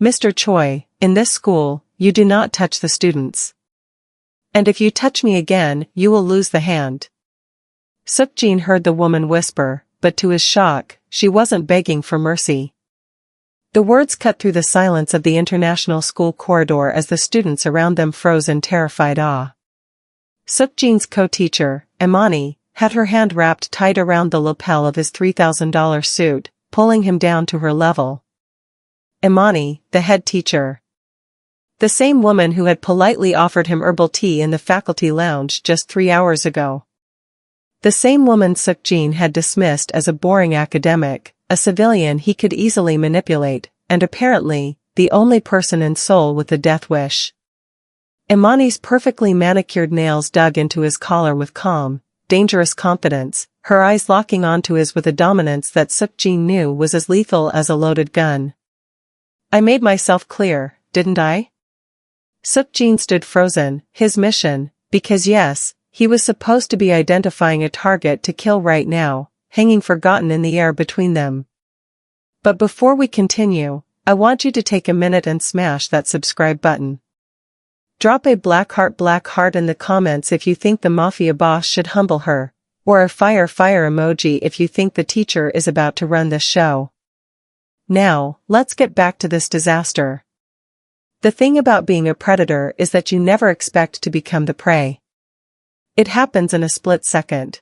Mr. Choi, in this school, you do not touch the students. And if you touch me again, you will lose the hand. Suk-jin heard the woman whisper, but to his shock, she wasn't begging for mercy. The words cut through the silence of the international school corridor as the students around them froze in terrified awe. Suk-jin's co-teacher, Imani, had her hand wrapped tight around the lapel of his $3,000 suit, pulling him down to her level. Imani, the head teacher. The same woman who had politely offered him herbal tea in the faculty lounge just 3 hours ago. The same woman Suk-jin had dismissed as a boring academic, a civilian he could easily manipulate, and apparently, the only person in Seoul with a death wish. Imani's perfectly manicured nails dug into his collar with calm, dangerous confidence, her eyes locking onto his with a dominance that Suk-jin knew was as lethal as a loaded gun. I made myself clear, didn't I? Suk-jin stood frozen, his mission, because yes, he was supposed to be identifying a target to kill right now, hanging forgotten in the air between them. But before we continue, I want you to take a minute and smash that subscribe button. Drop a black heart in the comments if you think the Mafia boss should humble her, or a fire emoji if you think the teacher is about to run this show. Now, let's get back to this disaster. The thing about being a predator is that you never expect to become the prey. It happens in a split second.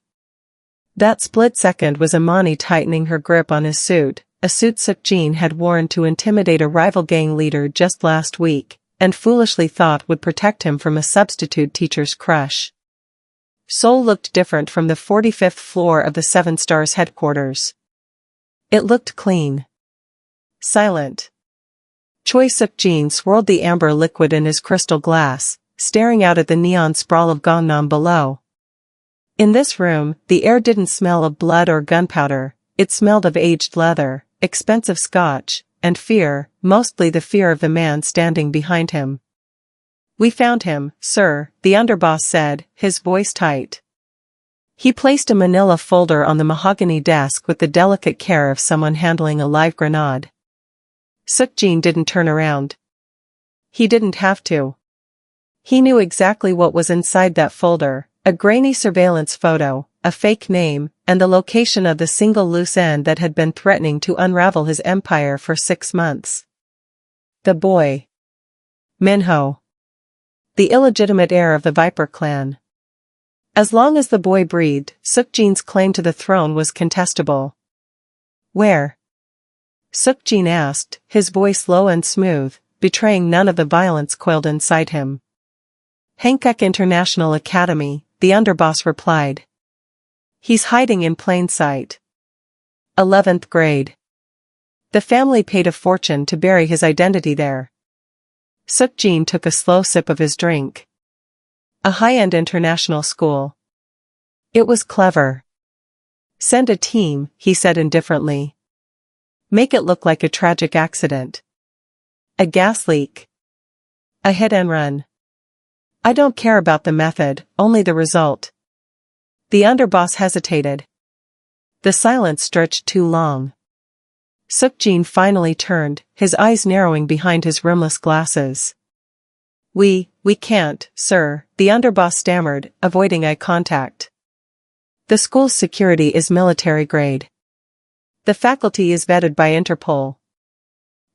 That split second was Imani tightening her grip on his suit, a suit Suk-jin had worn to intimidate a rival gang leader just last week, and foolishly thought would protect him from a substitute teacher's crush. Seoul looked different from the 45th floor of the Seven Stars headquarters. It looked clean. Silent. Choi Suk-jin swirled the amber liquid in his crystal glass, staring out at the neon sprawl of Gangnam below. In this room, the air didn't smell of blood or gunpowder, it smelled of aged leather, expensive scotch, and fear, mostly the fear of the man standing behind him. We found him, sir, the underboss said, his voice tight. He placed a manila folder on the mahogany desk with the delicate care of someone handling a live grenade. Suk-jin didn't turn around. He didn't have to. He knew exactly what was inside that folder, a grainy surveillance photo, a fake name, and the location of the single loose end that had been threatening to unravel his empire for 6 months. The boy. Minho. The illegitimate heir of the Viper clan. As long as the boy breathed, Suk-jin's claim to the throne was contestable. Where? Suk-jin asked, his voice low and smooth, betraying none of the violence coiled inside him. Hankook International Academy, the underboss replied. He's hiding in plain sight. 11th grade. The family paid a fortune to bury his identity there. Suk-jin took a slow sip of his drink. A high-end international school. It was clever. Send a team, he said indifferently. Make it look like a tragic accident. A gas leak. A hit and run. I don't care about the method, only the result. The underboss hesitated. The silence stretched too long. Suk-jin finally turned, his eyes narrowing behind his rimless glasses. We can't, sir, the underboss stammered, avoiding eye contact. The school's security is military grade. The faculty is vetted by Interpol.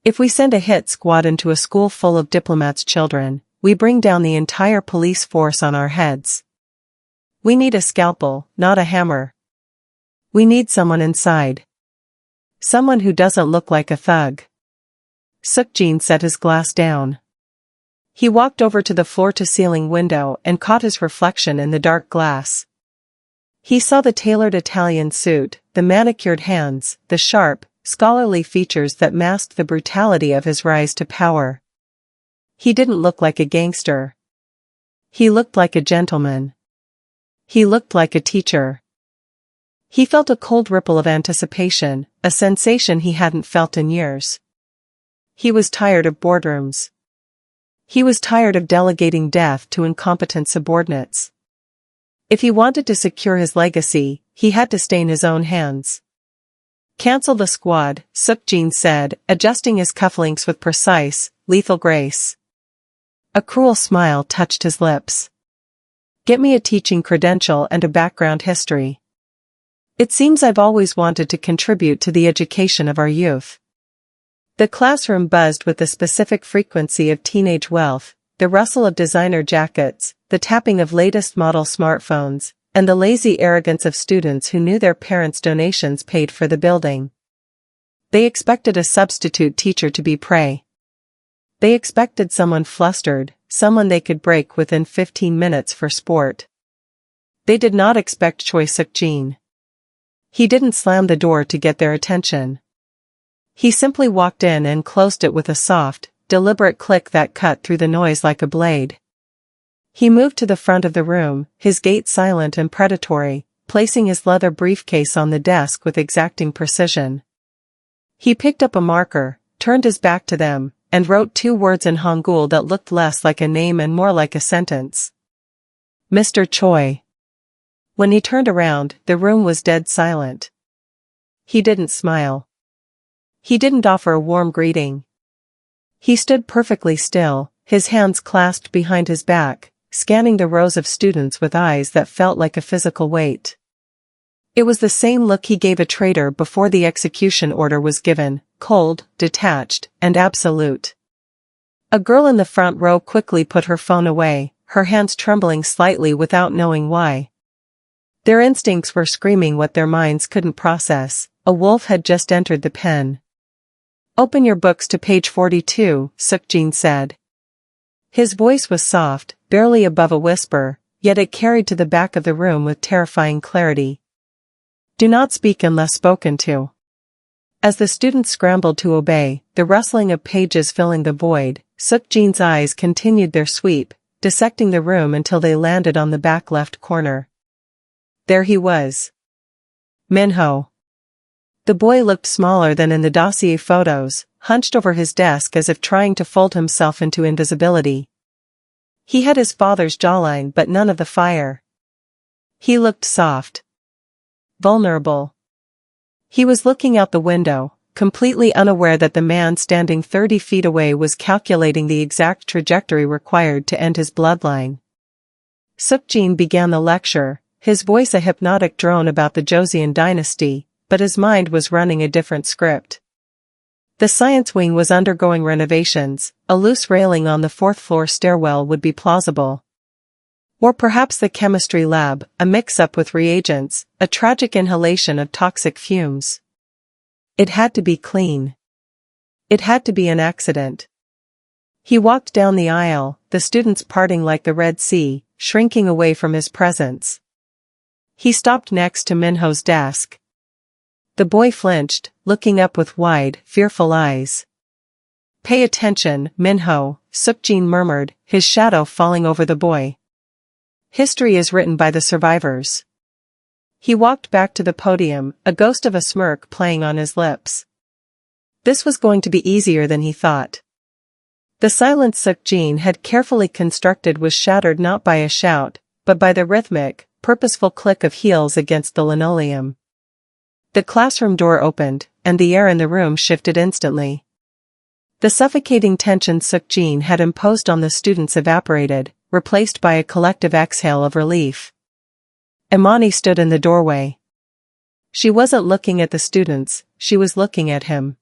If we send a hit squad into a school full of diplomats' children, we bring down the entire police force on our heads. We need a scalpel, not a hammer. We need someone inside. Someone who doesn't look like a thug. Suk-jin set his glass down. He walked over to the floor-to-ceiling window and caught his reflection in the dark glass. He saw the tailored Italian suit, the manicured hands, the sharp, scholarly features that masked the brutality of his rise to power. He didn't look like a gangster. He looked like a gentleman. He looked like a teacher. He felt a cold ripple of anticipation, a sensation he hadn't felt in years. He was tired of boardrooms. He was tired of delegating death to incompetent subordinates. If he wanted to secure his legacy, he had to stain his own hands. Cancel the squad, Suk-jin said, adjusting his cufflinks with precise, lethal grace. A cruel smile touched his lips. Get me a teaching credential and a background history. It seems I've always wanted to contribute to the education of our youth. The classroom buzzed with the specific frequency of teenage wealth, the rustle of designer jackets, the tapping of latest model smartphones, and the lazy arrogance of students who knew their parents' donations paid for the building. They expected a substitute teacher to be prey. They expected someone flustered, someone they could break within 15 minutes for sport. They did not expect Choi Suk-jin. He didn't slam the door to get their attention. He simply walked in and closed it with a soft, deliberate click that cut through the noise like a blade. He moved to the front of the room, his gait silent and predatory, placing his leather briefcase on the desk with exacting precision. He picked up a marker, turned his back to them, and wrote 2 words in Hangul that looked less like a name and more like a sentence. Mr. Choi. When he turned around, the room was dead silent. He didn't smile. He didn't offer a warm greeting. He stood perfectly still, his hands clasped behind his back, scanning the rows of students with eyes that felt like a physical weight. It was the same look he gave a traitor before the execution order was given, cold, detached, and absolute. A girl in the front row quickly put her phone away, her hands trembling slightly without knowing why. Their instincts were screaming what their minds couldn't process. A wolf had just entered the pen. Open your books to page 42, Suk-jin said. His voice was soft, barely above a whisper, yet it carried to the back of the room with terrifying clarity. Do not speak unless spoken to. As the students scrambled to obey, the rustling of pages filling the void, Suk-jin's eyes continued their sweep, dissecting the room until they landed on the back left corner. There he was. Minho. The boy looked smaller than in the dossier photos, hunched over his desk as if trying to fold himself into invisibility. He had his father's jawline but none of the fire. He looked soft. Vulnerable. He was looking out the window, completely unaware that the man standing 30 feet away was calculating the exact trajectory required to end his bloodline. Suk-jin began the lecture, his voice a hypnotic drone about the Joseon dynasty, but his mind was running a different script. The science wing was undergoing renovations, a loose railing on the 4th-floor stairwell would be plausible. Or perhaps the chemistry lab, a mix-up with reagents, a tragic inhalation of toxic fumes. It had to be clean. It had to be an accident. He walked down the aisle, the students parting like the Red Sea, shrinking away from his presence. He stopped next to Minho's desk. The boy flinched, looking up with wide, fearful eyes. Pay attention, Minho, Suk-jin murmured, his shadow falling over the boy. History is written by the survivors. He walked back to the podium, a ghost of a smirk playing on his lips. This was going to be easier than he thought. The silence Suk-jin had carefully constructed was shattered not by a shout, but by the rhythmic, purposeful click of heels against the linoleum. The classroom door opened, and the air in the room shifted instantly. The suffocating tension Suk-jin had imposed on the students evaporated, replaced by a collective exhale of relief. Imani stood in the doorway. She wasn't looking at the students, she was looking at him.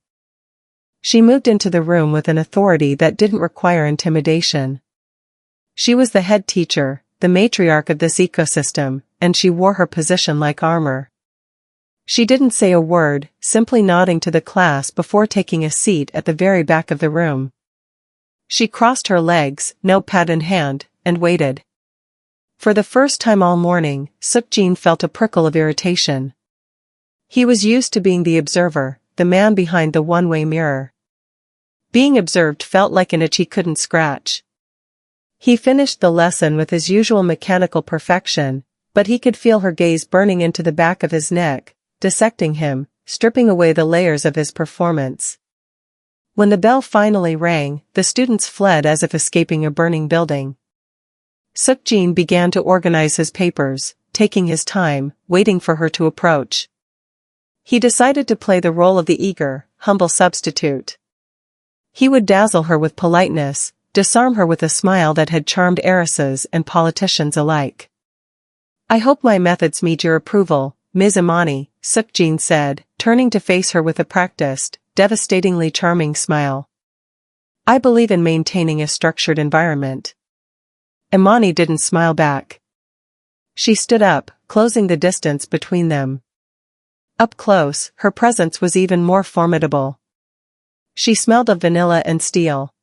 She moved into the room with an authority that didn't require intimidation. She was the head teacher, the matriarch of this ecosystem, and she wore her position like armor. She didn't say a word, simply nodding to the class before taking a seat at the very back of the room. She crossed her legs, notepad in hand, and waited. For the first time all morning, Suk-jin felt a prickle of irritation. He was used to being the observer, the man behind the one-way mirror. Being observed felt like an itch he couldn't scratch. He finished the lesson with his usual mechanical perfection, but he could feel her gaze burning into the back of his neck, dissecting him, stripping away the layers of his performance. When the bell finally rang, the students fled as if escaping a burning building. Suk-jin began to organize his papers, taking his time, waiting for her to approach. He decided to play the role of the eager, humble substitute. He would dazzle her with politeness, disarm her with a smile that had charmed heiresses and politicians alike. "I hope my methods meet your approval, Ms. Imani," Sukjin said, turning to face her with a practiced, devastatingly charming smile. "I believe in maintaining a structured environment." Imani didn't smile back. She stood up, closing the distance between them. Up close, her presence was even more formidable. She smelled of vanilla and steel.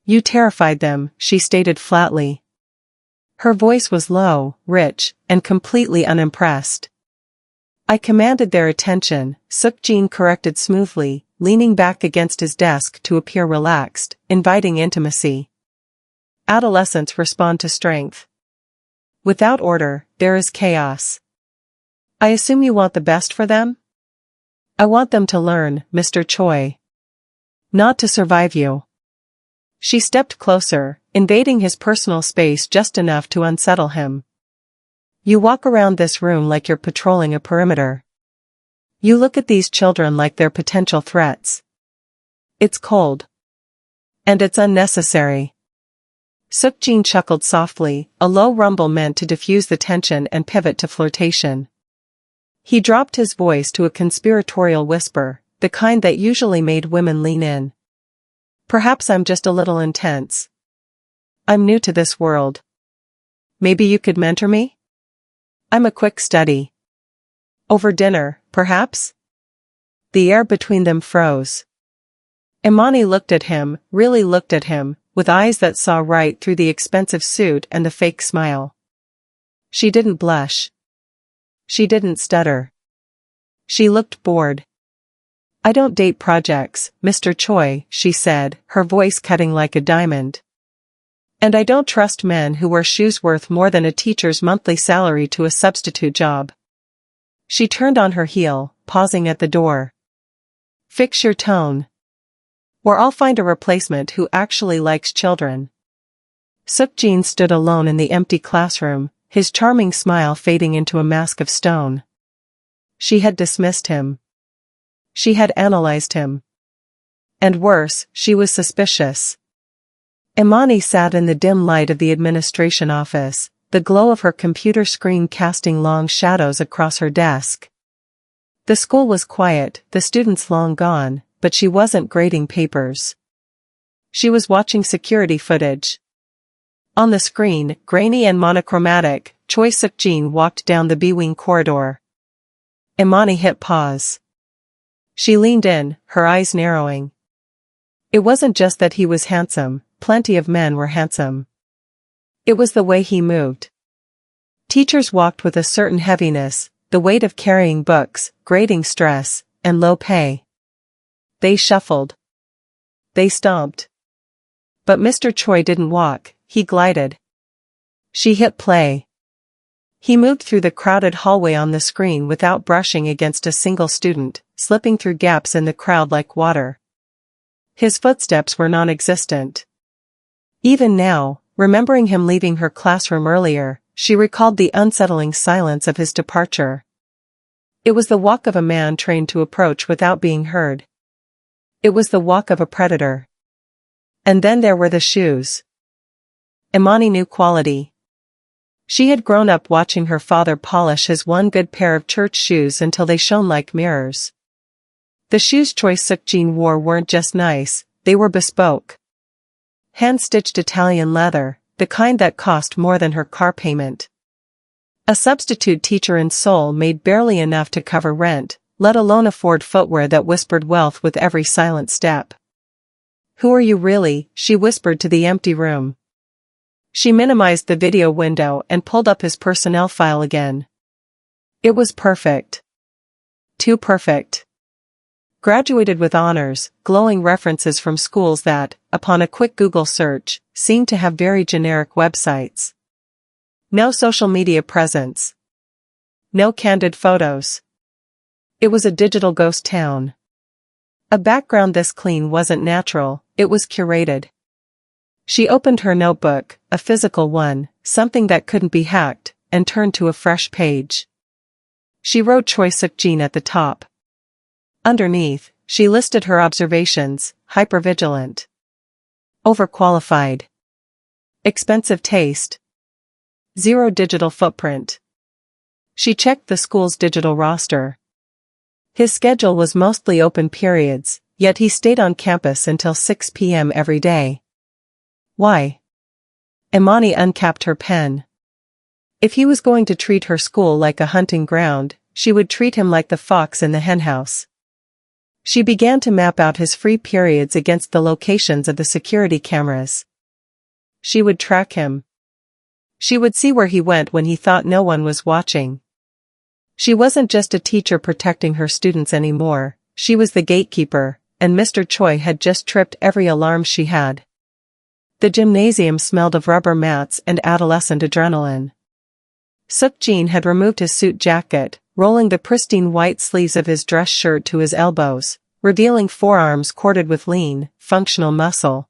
"You terrified them," she stated flatly. Her voice was low, rich, and completely unimpressed. "I commanded their attention," Sukjin corrected smoothly, leaning back against his desk to appear relaxed, inviting intimacy. Adolescents respond to strength. Without order, there is chaos. "I assume you want the best for them?" "I want them to learn, Mr. Choi. Not to survive you." She stepped closer, invading his personal space just enough to unsettle him. "You walk around this room like you're patrolling a perimeter. You look at these children like they're potential threats. It's cold. And it's unnecessary." Sukjin chuckled softly, a low rumble meant to diffuse the tension and pivot to flirtation. He dropped his voice to a conspiratorial whisper, the kind that usually made women lean in. "Perhaps I'm just a little intense. I'm new to this world. Maybe you could mentor me? I'm a quick study. Over dinner, perhaps?" The air between them froze. Imani looked at him, really looked at him, with eyes that saw right through the expensive suit and the fake smile. She didn't blush. She didn't stutter. She looked bored. "I don't date projects, Mr. Choi," she said, her voice cutting like a diamond. "And I don't trust men who wear shoes worth more than a teacher's monthly salary to a substitute job." She turned on her heel, pausing at the door. "Fix your tone. Or I'll find a replacement who actually likes children." Sukjin stood alone in the empty classroom, his charming smile fading into a mask of stone. She had dismissed him. She had analyzed him. And worse, she was suspicious. Imani sat in the dim light of the administration office, the glow of her computer screen casting long shadows across her desk. The school was quiet, the students long gone, but she wasn't grading papers. She was watching security footage. On the screen, grainy and monochromatic, Choi Suk-jin walked down the B-wing corridor. Imani hit pause. She leaned in, her eyes narrowing. It wasn't just that he was handsome, plenty of men were handsome. It was the way he moved. Teachers walked with a certain heaviness, the weight of carrying books, grading stress, and low pay. They shuffled. They stomped. But Mr. Choi didn't walk, he glided. She hit play. He moved through the crowded hallway on the screen without brushing against a single student, slipping through gaps in the crowd like water. His footsteps were non-existent. Even now, remembering him leaving her classroom earlier, she recalled the unsettling silence of his departure. It was the walk of a man trained to approach without being heard. It was the walk of a predator. And then there were the shoes. Imani knew quality. She had grown up watching her father polish his one good pair of church shoes until they shone like mirrors. The shoes Choi Suk-jin wore weren't just nice, they were bespoke. Hand-stitched Italian leather, the kind that cost more than her car payment. A substitute teacher in Seoul made barely enough to cover rent, let alone afford footwear that whispered wealth with every silent step. "Who are you really?" she whispered to the empty room. She minimized the video window and pulled up his personnel file again. It was perfect. Too perfect. Graduated with honors, glowing references from schools that, upon a quick Google search, seemed to have very generic websites. No social media presence. No candid photos. It was a digital ghost town. A background this clean wasn't natural, it was curated. She opened her notebook, a physical one, something that couldn't be hacked, and turned to a fresh page. She wrote Choi Suk-jin at the top, Underneath, she listed her observations: hypervigilant, overqualified, expensive taste, zero digital footprint. She checked the school's digital roster. His schedule was mostly open periods, yet he stayed on campus until 6 p.m. every day. Why? Imani uncapped her pen. If he was going to treat her school like a hunting ground, she would treat him like the fox in the henhouse. She began to map out his free periods against the locations of the security cameras. She would track him. She would see where he went when he thought no one was watching. She wasn't just a teacher protecting her students anymore, she was the gatekeeper, and Mr. Choi had just tripped every alarm she had. The gymnasium smelled of rubber mats and adolescent adrenaline. Suk-jin had removed his suit jacket, rolling the pristine white sleeves of his dress shirt to his elbows, revealing forearms corded with lean, functional muscle.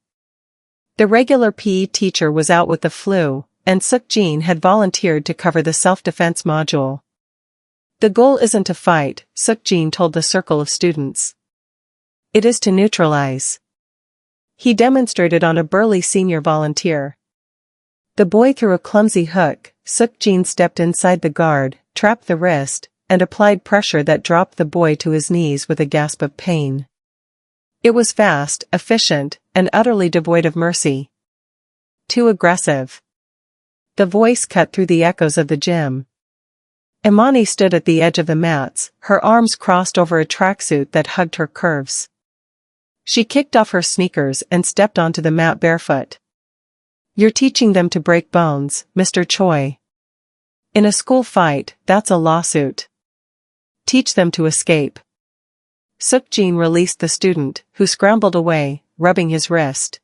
The regular PE teacher was out with the flu, and Suk-jin had volunteered to cover the self-defense module. The goal isn't to fight, Suk-jin told the circle of students. It is to neutralize. He demonstrated on a burly senior volunteer. The boy threw a clumsy hook. Suk-jin stepped inside the guard, trapped the wrist, and applied pressure that dropped the boy to his knees with a gasp of pain. It was fast, efficient, and utterly devoid of mercy. Too aggressive. The voice cut through the echoes of the gym. Imani stood at the edge of the mats, her arms crossed over a tracksuit that hugged her curves. She kicked off her sneakers and stepped onto the mat barefoot. You're teaching them to break bones, Mr. Choi. In a school fight, that's a lawsuit. Teach them to escape. Suk-jin released the student, who scrambled away, rubbing his wrist.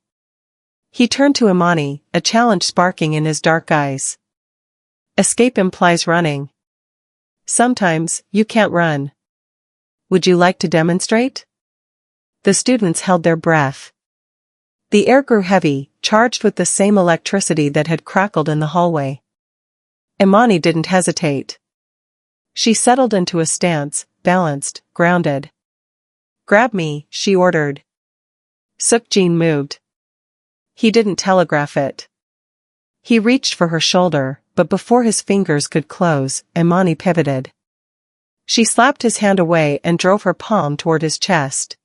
He turned to Imani, a challenge sparking in his dark eyes. Escape implies running. Sometimes, you can't run. Would you like to demonstrate? The students held their breath. The air grew heavy, charged with the same electricity that had crackled in the hallway. Imani didn't hesitate. She settled into a stance, balanced, grounded. Grab me, she ordered. Suk-jin moved. He didn't telegraph it. He reached for her shoulder, but before his fingers could close, Imani pivoted. She slapped his hand away and drove her palm toward his chest.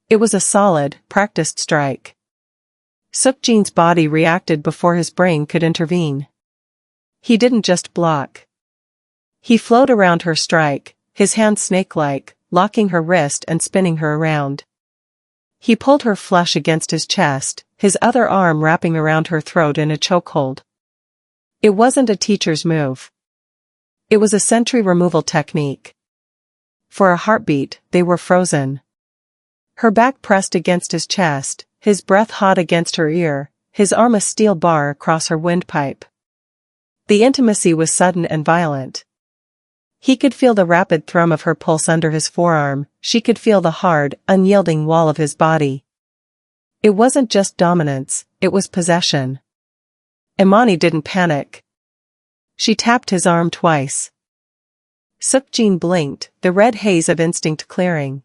It was a solid, practiced strike. Suk-jin's body reacted before his brain could intervene. He didn't just block. He flowed around her strike, his hand snake-like, locking her wrist and spinning her around. He pulled her flush against his chest, his other arm wrapping around her throat in a chokehold. It wasn't a teacher's move. It was a sentry removal technique. For a heartbeat, they were frozen. Her back pressed against his chest, his breath hot against her ear, his arm a steel bar across her windpipe. The intimacy was sudden and violent. He could feel the rapid thrum of her pulse under his forearm, she could feel the hard, unyielding wall of his body. It wasn't just dominance, it was possession. Imani didn't panic. She tapped his arm twice. Suk-jin blinked, the red haze of instinct clearing.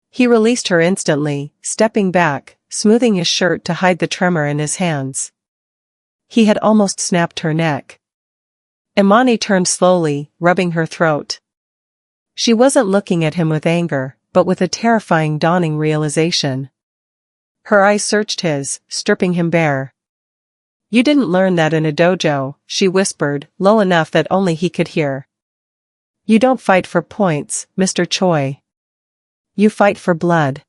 He released her instantly, stepping back, smoothing his shirt to hide the tremor in his hands. He had almost snapped her neck. Imani turned slowly, rubbing her throat. She wasn't looking at him with anger, but with a terrifying dawning realization. Her eyes searched his, stripping him bare. You didn't learn that in a dojo, she whispered, low enough that only he could hear. You don't fight for points, Mr. Choi. You fight for blood.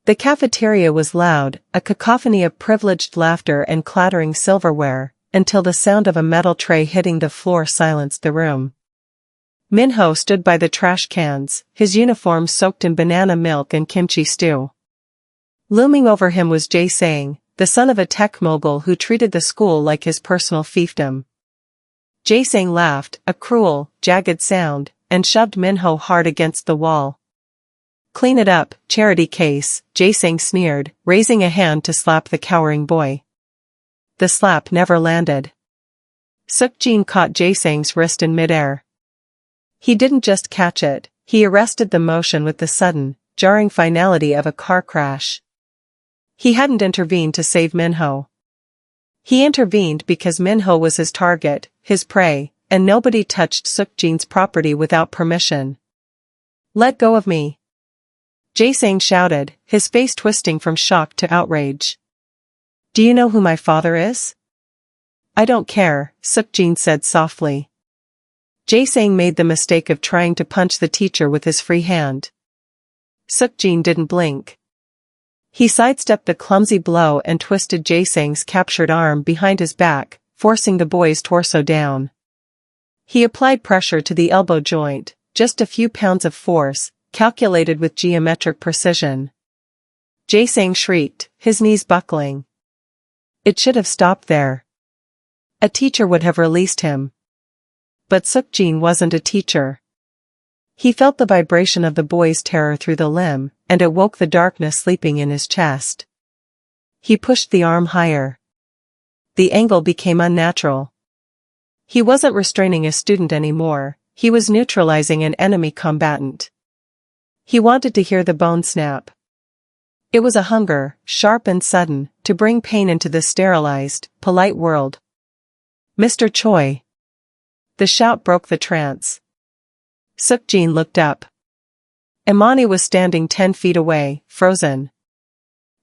The cafeteria was loud, a cacophony of privileged laughter and clattering silverware, until the sound of a metal tray hitting the floor silenced the room. Minho stood by the trash cans, his uniform soaked in banana milk and kimchi stew. Looming over him was Jae-sang, the son of a tech mogul who treated the school like his personal fiefdom. Jae-sang laughed, a cruel, jagged sound, and shoved Minho hard against the wall. Clean it up, charity case, Jae-sang sneered, raising a hand to slap the cowering boy. The slap never landed. Suk-jin caught Jae-sang's wrist in midair. He didn't just catch it, He arrested the motion with the sudden, jarring finality of a car crash. He hadn't intervened to save Minho. He intervened because Minho was his target, his prey, and nobody touched Sukjin's property without permission. "Let go of me!" Jae-sang shouted, his face twisting from shock to outrage. "Do you know who my father is?" "I don't care," Sukjin said softly. Jae-sang made the mistake of trying to punch the teacher with his free hand. Sukjin didn't blink. He sidestepped the clumsy blow and twisted Jae-sang's captured arm behind his back, forcing the boy's torso down. He applied pressure to the elbow joint, just a few pounds of force, calculated with geometric precision. Jae-sang shrieked, his knees buckling. It should have stopped there. A teacher would have released him. But Sukjin wasn't a teacher. He felt the vibration of the boy's terror through the limb, and it woke the darkness sleeping in his chest. He pushed the arm higher. The angle became unnatural. He wasn't restraining a student anymore, he was neutralizing an enemy combatant. He wanted to hear the bone snap. It was a hunger, sharp and sudden, to bring pain into the sterilized, polite world. "Mr. Choi!" The shout broke the trance. Sukjin looked up. Imani was standing 10 feet away, frozen.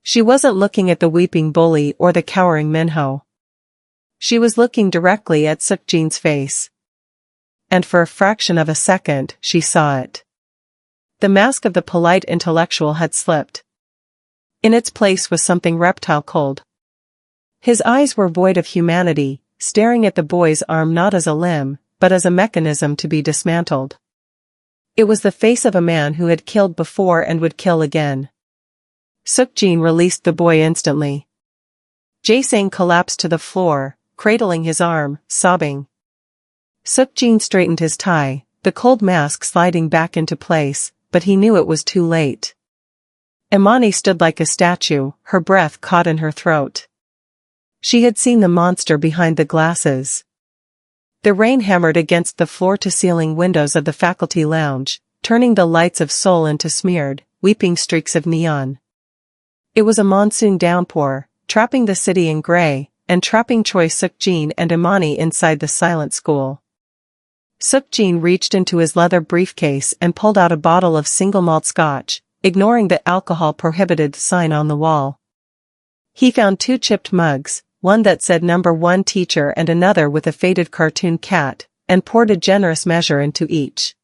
She wasn't looking at the weeping bully or the cowering Minho. She was looking directly at Sukjin's face. And for a fraction of a second, she saw it. The mask of the polite intellectual had slipped. In its place was something reptile cold. His eyes were void of humanity, staring at the boy's arm not as a limb, but as a mechanism to be dismantled. It was the face of a man who had killed before and would kill again. Sukjin released the boy instantly. Jae-sang collapsed to the floor, cradling his arm, sobbing. Sukjin straightened his tie, the cold mask sliding back into place, but he knew it was too late. Imani stood like a statue, her breath caught in her throat. She had seen the monster behind the glasses. The rain hammered against the floor-to-ceiling windows of the faculty lounge, turning the lights of Seoul into smeared, weeping streaks of neon. It was a monsoon downpour, trapping the city in gray, and trapping Choi Sukjin and Imani inside the silent school. Sukjin reached into his leather briefcase and pulled out a bottle of single-malt scotch, ignoring the alcohol-prohibited sign on the wall. He found 2 chipped mugs, one that said "Number 1 Teacher" and another with a faded cartoon cat, and poured a generous measure into each.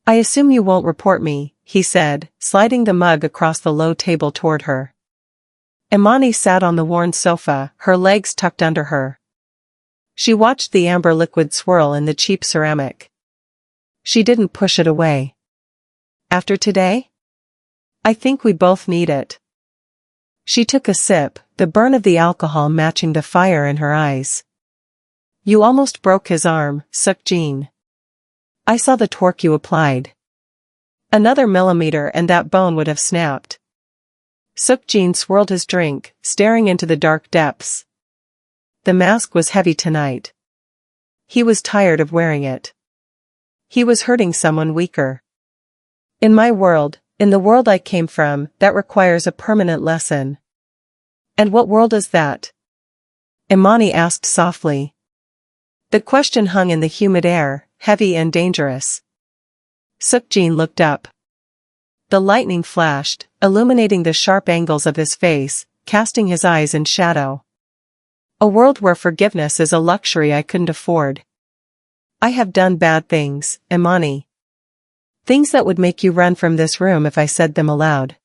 "I assume you won't report me," he said, sliding the mug across the low table toward her. Imani sat on the worn sofa, her legs tucked under her. She watched the amber liquid swirl in the cheap ceramic. She didn't push it away. "After today? I think we both need it." She took a sip, the burn of the alcohol matching the fire in her eyes. "You almost broke his arm, Sukjin. I saw the torque you applied. Another millimeter and that bone would have snapped." Sukjin swirled his drink, staring into the dark depths. The mask was heavy tonight. He was tired of wearing it. He was hurting someone weaker. "In my world, in the world I came from, that requires a permanent lesson." "And what world is that?" Imani asked softly. The question hung in the humid air, heavy and dangerous. Sukjin looked up. The lightning flashed, illuminating the sharp angles of his face, casting his eyes in shadow. "A world where forgiveness is a luxury I couldn't afford. I have done bad things, Imani. Things that would make you run from this room if I said them aloud.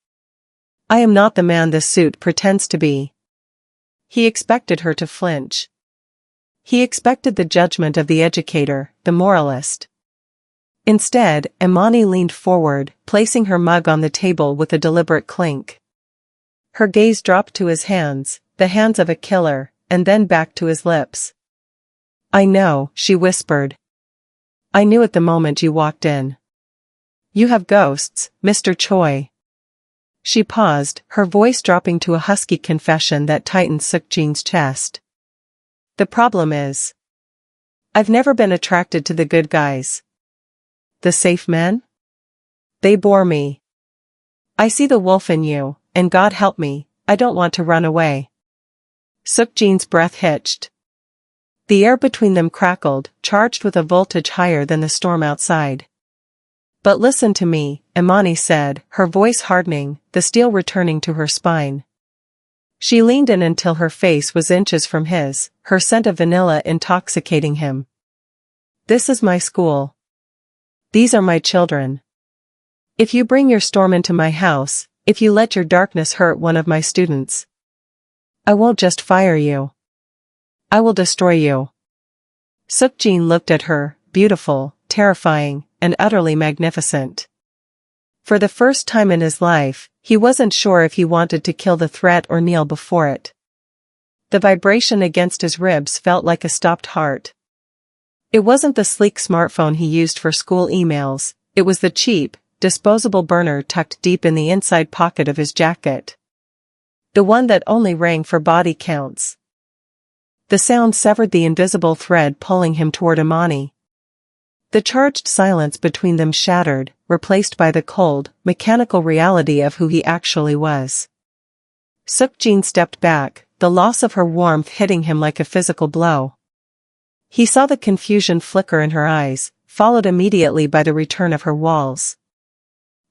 I am not the man this suit pretends to be." He expected her to flinch. He expected the judgment of the educator, the moralist. Instead, Imani leaned forward, placing her mug on the table with a deliberate clink. Her gaze dropped to his hands, the hands of a killer, and then back to his lips. "I know," she whispered. "I knew it the moment you walked in. You have ghosts, Mr. Choi." She paused, her voice dropping to a husky confession that tightened Sukjin's chest. "The problem is, I've never been attracted to the good guys. The safe men? They bore me. I see the wolf in you, and God help me, I don't want to run away. Sukjin's breath hitched. The air between them crackled, charged with a voltage higher than the storm outside. But listen to me, Imani said, her voice hardening, the steel returning to her spine. She leaned in until her face was inches from his, her scent of vanilla intoxicating him. This is my school. These are my children. If you bring your storm into my house, if you let your darkness hurt one of my students, I won't just fire you. I will destroy you. Sukjin looked at her, beautiful, terrifying, and utterly magnificent. For the first time in his life, he wasn't sure if he wanted to kill the threat or kneel before it. The vibration against his ribs felt like a stopped heart. It wasn't the sleek smartphone he used for school emails, it was the cheap, disposable burner tucked deep in the inside pocket of his jacket. The one that only rang for body counts. The sound severed the invisible thread pulling him toward Imani. The charged silence between them shattered, replaced by the cold, mechanical reality of who he actually was. Sukjin stepped back, the loss of her warmth hitting him like a physical blow. He saw the confusion flicker in her eyes, followed immediately by the return of her walls.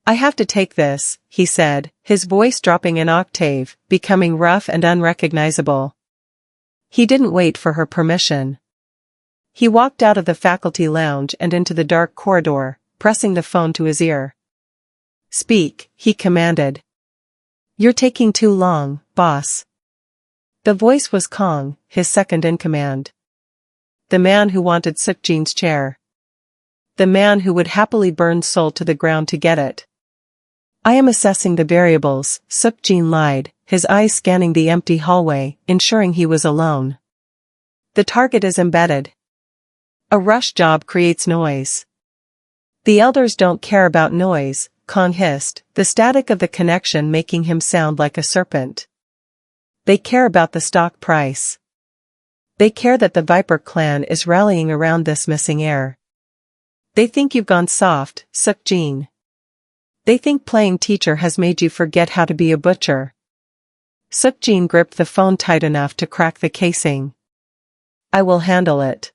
I have to take this, he said, his voice dropping an octave, becoming rough and unrecognizable. He didn't wait for her permission. He walked out of the faculty lounge and into the dark corridor, pressing the phone to his ear. Speak, he commanded. You're taking too long, boss. The voice was Kong, his second in command. The man who wanted Sukjin's chair. The man who would happily burn Seoul to the ground to get it. I am assessing the variables, Sukjin lied, his eyes scanning the empty hallway, ensuring he was alone. The target is embedded. A rush job creates noise. The elders don't care about noise, Kong hissed, the static of the connection making him sound like a serpent. They care about the stock price. They care that the Viper clan is rallying around this missing heir. They think you've gone soft, Sukjin. They think playing teacher has made you forget how to be a butcher. Sukjin gripped the phone tight enough to crack the casing. I will handle it.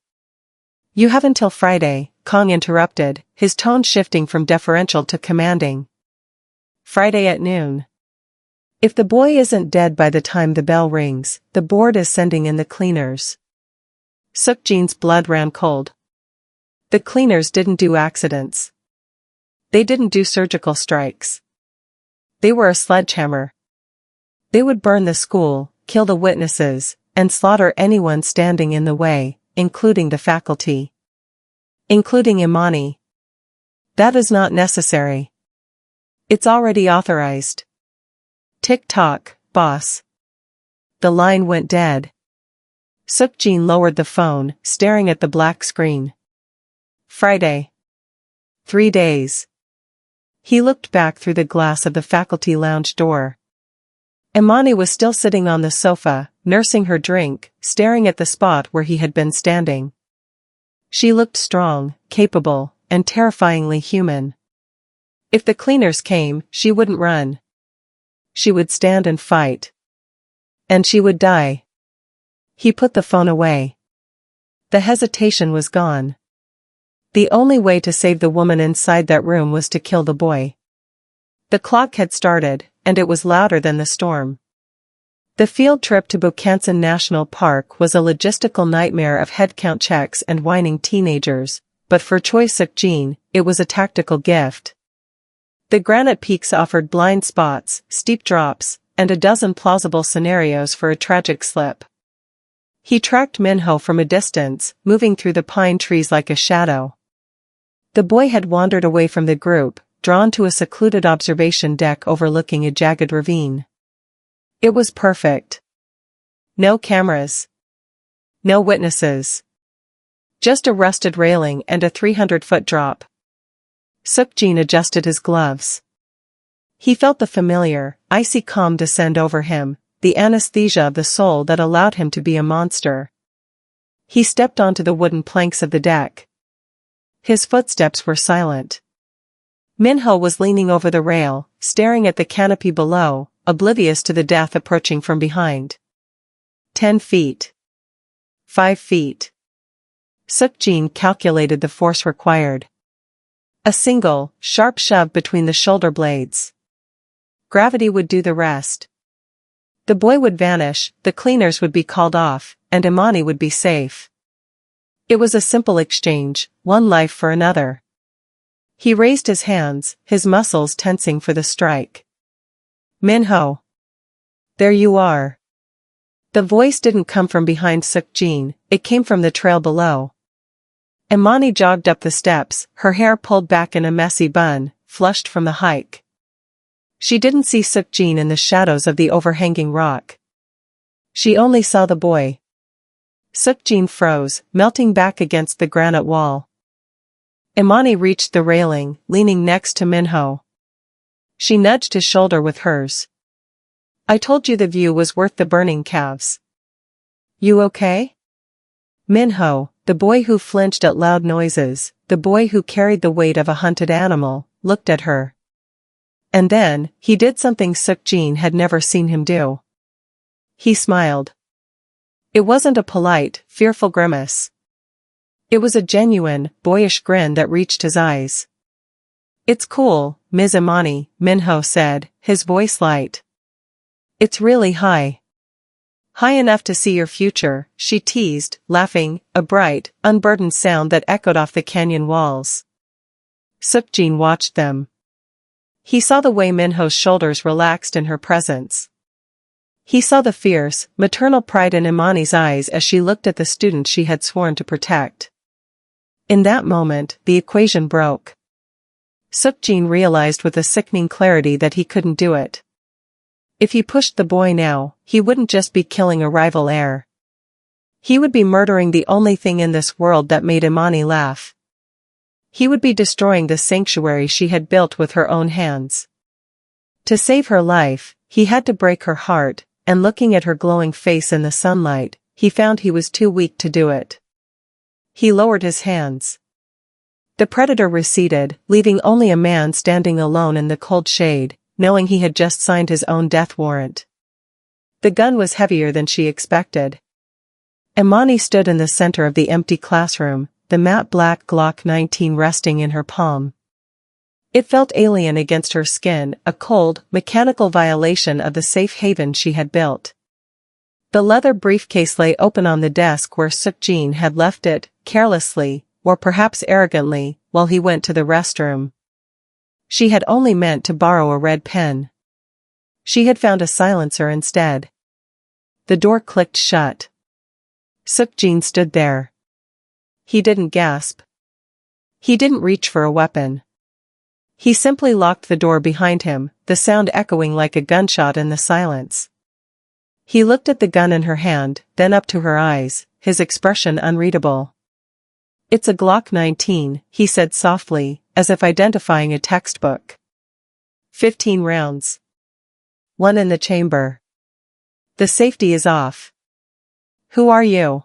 You have until Friday, Kong interrupted, his tone shifting from deferential to commanding. Friday at noon. If the boy isn't dead by the time the bell rings, the board is sending in the cleaners. Sukjin's blood ran cold. The cleaners didn't do accidents. They didn't do surgical strikes. They were a sledgehammer. They would burn the school, kill the witnesses, and slaughter anyone standing in the way, including the faculty. Including Imani. That is not necessary. It's already authorized. Tick-tock, boss. The line went dead. Sukjin lowered the phone, staring at the black screen. Friday. 3 days. He looked back through the glass of the faculty lounge door. Imani was still sitting on the sofa, nursing her drink, staring at the spot where he had been standing. She looked strong, capable, and terrifyingly human. If the cleaners came, she wouldn't run. She would stand and fight. And she would die. He put the phone away. The hesitation was gone. The only way to save the woman inside that room was to kill the boy. The clock had started, and it was louder than the storm. The field trip to Bukhansan National Park was a logistical nightmare of headcount checks and whining teenagers, but for Choi Suk-jin, it was a tactical gift. The granite peaks offered blind spots, steep drops, and a dozen plausible scenarios for a tragic slip. He tracked Minho from a distance, moving through the pine trees like a shadow. The boy had wandered away from the group, drawn to a secluded observation deck overlooking a jagged ravine. It was perfect. No cameras. No witnesses. Just a rusted railing and a 300-foot drop. Suk-jin adjusted his gloves. He felt the familiar, icy calm descend over him, the anesthesia of the soul that allowed him to be a monster. He stepped onto the wooden planks of the deck. His footsteps were silent. Minho was leaning over the rail, staring at the canopy below, oblivious to the death approaching from behind. 10 feet. 5 feet. Suk-jin calculated the force required. A single, sharp shove between the shoulder blades. Gravity would do the rest. The boy would vanish, the cleaners would be called off, and Imani would be safe. It was a simple exchange, one life for another. He raised his hands, his muscles tensing for the strike. Minho. There you are. The voice didn't come from behind Suk-jin, it came from the trail below. Imani jogged up the steps, her hair pulled back in a messy bun, flushed from the hike. She didn't see Suk-jin in the shadows of the overhanging rock. She only saw the boy. Suk-jin froze, melting back against the granite wall. Imani reached the railing, leaning next to Minho. She nudged his shoulder with hers. I told you the view was worth the burning calves. You okay? Minho, the boy who flinched at loud noises, the boy who carried the weight of a hunted animal, looked at her. And then, he did something Suk-jin had never seen him do. He smiled. It wasn't a polite, fearful grimace. It was a genuine, boyish grin that reached his eyes. It's cool, Ms. Imani, Minho said, his voice light. It's really high. High enough to see your future, she teased, laughing, a bright, unburdened sound that echoed off the canyon walls. Suk-jin watched them. He saw the way Minho's shoulders relaxed in her presence. He saw the fierce, maternal pride in Imani's eyes as she looked at the student she had sworn to protect. In that moment, the equation broke. Suk-jin realized with a sickening clarity that he couldn't do it. If he pushed the boy now, he wouldn't just be killing a rival heir. He would be murdering the only thing in this world that made Imani laugh. He would be destroying the sanctuary she had built with her own hands. To save her life, he had to break her heart, and looking at her glowing face in the sunlight, he found he was too weak to do it. He lowered his hands. The predator receded, leaving only a man standing alone in the cold shade, knowing he had just signed his own death warrant. The gun was heavier than she expected. Imani stood in the center of the empty classroom, the matte black Glock 19 resting in her palm. It felt alien against her skin, a cold, mechanical violation of the safe haven she had built. The leather briefcase lay open on the desk where Suk-jin had left it, carelessly, or perhaps arrogantly, while he went to the restroom. She had only meant to borrow a red pen. She had found a silencer instead. The door clicked shut. Suk-jin stood there. He didn't gasp. He didn't reach for a weapon. He simply locked the door behind him, the sound echoing like a gunshot in the silence. He looked at the gun in her hand, then up to her eyes, his expression unreadable. It's a Glock 19, he said softly, as if identifying a textbook. 15 rounds. One in the chamber. The safety is off. Who are you?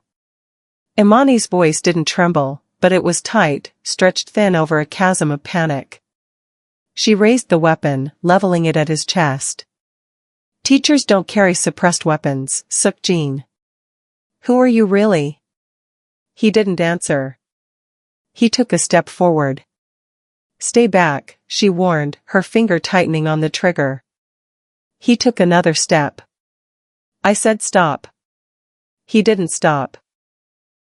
Imani's voice didn't tremble, but it was tight, stretched thin over a chasm of panic. She raised the weapon, leveling it at his chest. Teachers don't carry suppressed weapons, Suk-jin. Who are you really? He didn't answer. He took a step forward. Stay back, she warned, her finger tightening on the trigger. He took another step. I said stop. He didn't stop.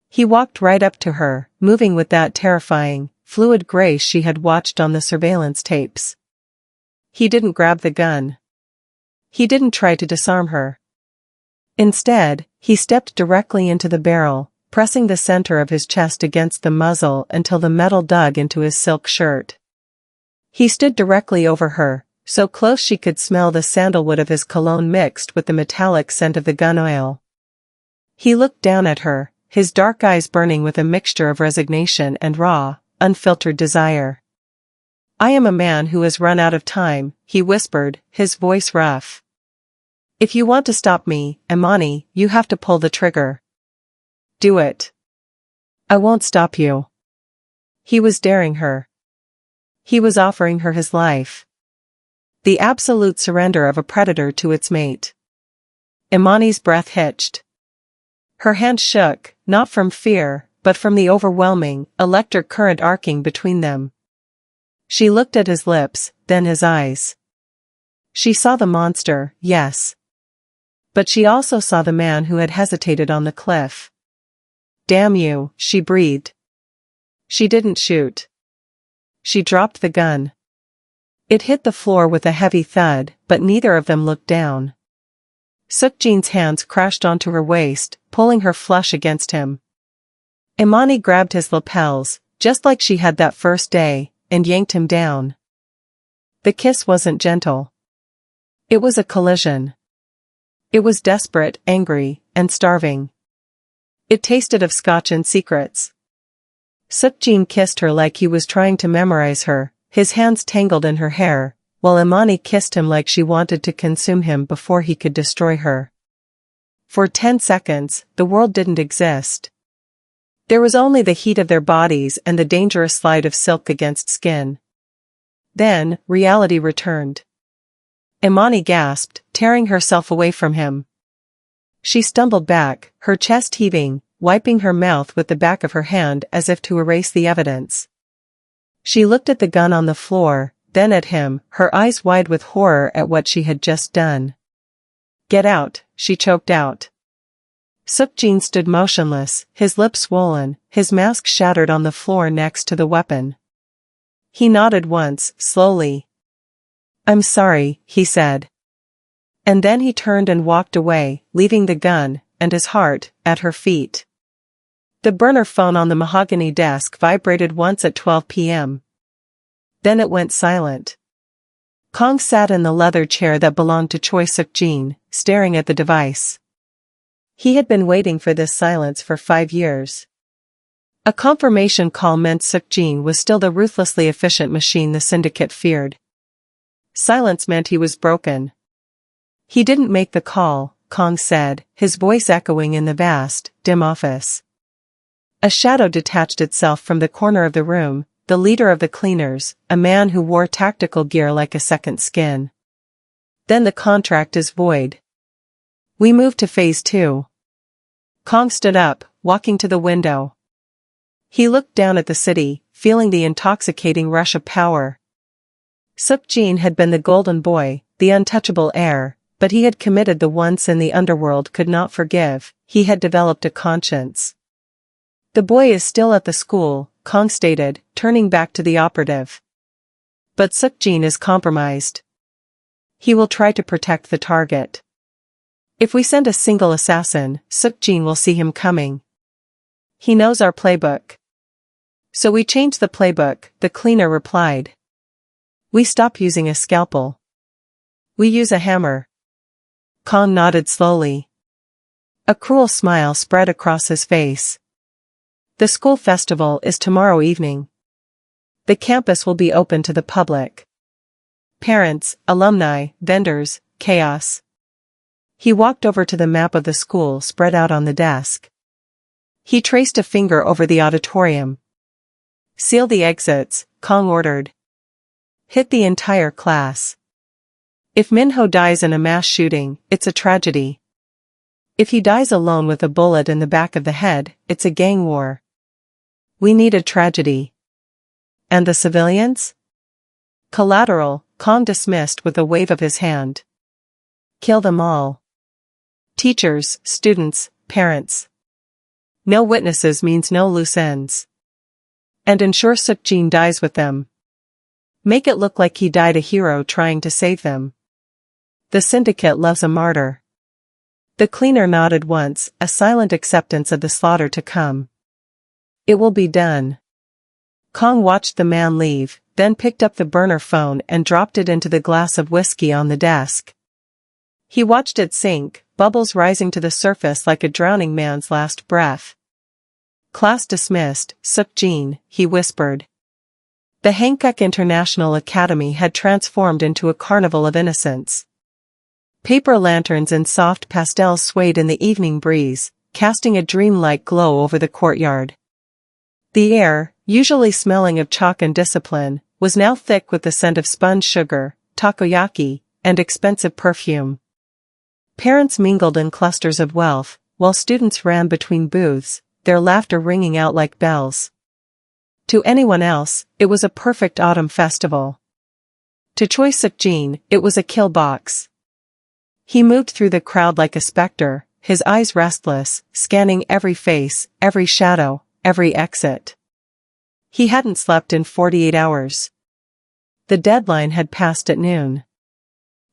He walked right up to her, moving with that terrifying, fluid grace she had watched on the surveillance tapes. He didn't grab the gun. He didn't try to disarm her. Instead, he stepped directly into the barrel, pressing the center of his chest against the muzzle until the metal dug into his silk shirt. He stood directly over her, so close she could smell the sandalwood of his cologne mixed with the metallic scent of the gun oil. He looked down at her, his dark eyes burning with a mixture of resignation and raw, unfiltered desire. I am a man who has run out of time, he whispered, his voice rough. If you want to stop me, Imani, you have to pull the trigger. Do it. I won't stop you. He was daring her. He was offering her his life. The absolute surrender of a predator to its mate. Imani's breath hitched. Her hand shook, not from fear, but from the overwhelming, electric current arcing between them. She looked at his lips, then his eyes. She saw the monster, yes. But she also saw the man who had hesitated on the cliff. "Damn you," she breathed. She didn't shoot. She dropped the gun. It hit the floor with a heavy thud, but neither of them looked down. Sukjin's hands crashed onto her waist, pulling her flush against him. Imani grabbed his lapels, just like she had that first day, and yanked him down. The kiss wasn't gentle. It was a collision. It was desperate, angry, and starving. It tasted of scotch and secrets. Sukjin kissed her like he was trying to memorize her, his hands tangled in her hair, while Imani kissed him like she wanted to consume him before he could destroy her. For 10 seconds, the world didn't exist. There was only the heat of their bodies and the dangerous slide of silk against skin. Then, reality returned. Imani gasped, tearing herself away from him. She stumbled back, her chest heaving, wiping her mouth with the back of her hand as if to erase the evidence. She looked at the gun on the floor, then at him, her eyes wide with horror at what she had just done. "Get out," she choked out. Sukjin stood motionless, his lips swollen, his mask shattered on the floor next to the weapon. He nodded once, slowly. "I'm sorry," he said. And then he turned and walked away, leaving the gun, and his heart, at her feet. The burner phone on the mahogany desk vibrated once at 12 p.m. Then it went silent. Kong sat in the leather chair that belonged to Choi Suk-jin, staring at the device. He had been waiting for this silence for 5 years. A confirmation call meant Suk-jin was still the ruthlessly efficient machine the syndicate feared. Silence meant he was broken. "He didn't make the call," Kong said, his voice echoing in the vast, dim office. A shadow detached itself from the corner of the room, the leader of the cleaners, a man who wore tactical gear like a second skin. "Then the contract is void. We move to phase 2. Kong stood up, walking to the window. He looked down at the city, feeling the intoxicating rush of power. Suk-jin had been the golden boy, the untouchable heir, but he had committed the one sin the underworld could not forgive. He had developed a conscience. "The boy is still at the school," Kong stated, turning back to the operative. "But Suk-jin is compromised. He will try to protect the target. If we send a single assassin, Suk-jin will see him coming. He knows our playbook." "So we changed the playbook," the cleaner replied. "We stop using a scalpel. We use a hammer." Kong nodded slowly. A cruel smile spread across his face. "The school festival is tomorrow evening. The campus will be open to the public. Parents, alumni, vendors, chaos." He walked over to the map of the school spread out on the desk. He traced a finger over the auditorium. "Seal the exits," Kong ordered. "Hit the entire class. If Minho dies in a mass shooting, it's a tragedy. If he dies alone with a bullet in the back of the head, it's a gang war. We need a tragedy. And the civilians? Collateral," Kong dismissed with a wave of his hand. "Kill them all. Teachers, students, parents. No witnesses means no loose ends. And ensure Suk-jin dies with them. Make it look like he died a hero trying to save them. The syndicate loves a martyr." The cleaner nodded once, a silent acceptance of the slaughter to come. "It will be done." Kong watched the man leave, then picked up the burner phone and dropped it into the glass of whiskey on the desk. He watched it sink, bubbles rising to the surface like a drowning man's last breath. "Class dismissed, Suk-jin," he whispered. The Hankook International Academy had transformed into a carnival of innocence. Paper lanterns and soft pastels swayed in the evening breeze, casting a dreamlike glow over the courtyard. The air, usually smelling of chalk and discipline, was now thick with the scent of spun sugar, takoyaki, and expensive perfume. Parents mingled in clusters of wealth, while students ran between booths, their laughter ringing out like bells. To anyone else, it was a perfect autumn festival. To Choi Suk-jin, it was a kill box. He moved through the crowd like a specter, his eyes restless, scanning every face, every shadow, every exit. He hadn't slept in 48 hours. The deadline had passed at noon.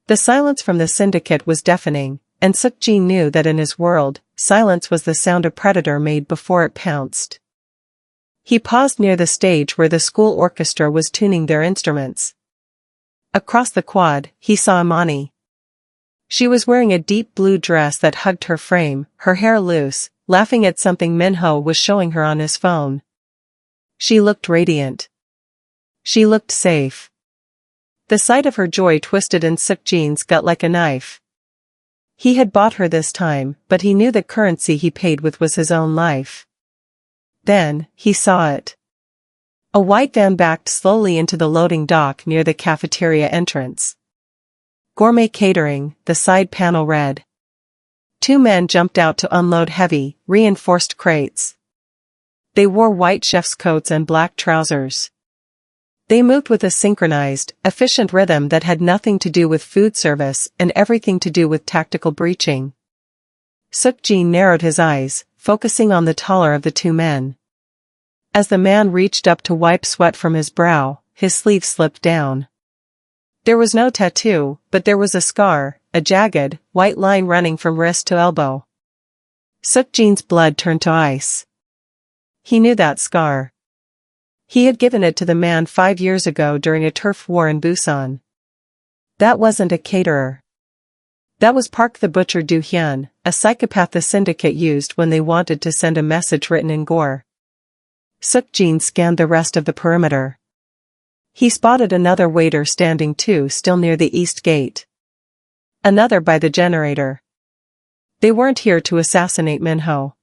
The silence from the syndicate was deafening, and Suk-jin knew that in his world, silence was the sound a predator made before it pounced. He paused near the stage where the school orchestra was tuning their instruments. Across the quad, he saw Imani. She was wearing a deep blue dress that hugged her frame, her hair loose, laughing at something Minho was showing her on his phone. She looked radiant. She looked safe. The sight of her joy twisted in Suk-jin's gut like a knife. He had bought her this time, but he knew the currency he paid with was his own life. Then, he saw it. A white van backed slowly into the loading dock near the cafeteria entrance. Gourmet catering, the side panel read. 2 men jumped out to unload heavy, reinforced crates. They wore white chef's coats and black trousers. They moved with a synchronized, efficient rhythm that had nothing to do with food service and everything to do with tactical breaching. Suk-jin narrowed his eyes, focusing on the taller of the 2 men. As the man reached up to wipe sweat from his brow, his sleeve slipped down. There was no tattoo, but there was a scar, a jagged, white line running from wrist to elbow. Suk-jin's blood turned to ice. He knew that scar. He had given it to the man 5 years ago during a turf war in Busan. That wasn't a caterer. That was Park the Butcher Do-hyun, a psychopath the syndicate used when they wanted to send a message written in gore. Suk-jin scanned the rest of the perimeter. He spotted another waiter standing too still near the east gate. Another by the generator. They weren't here to assassinate Minho.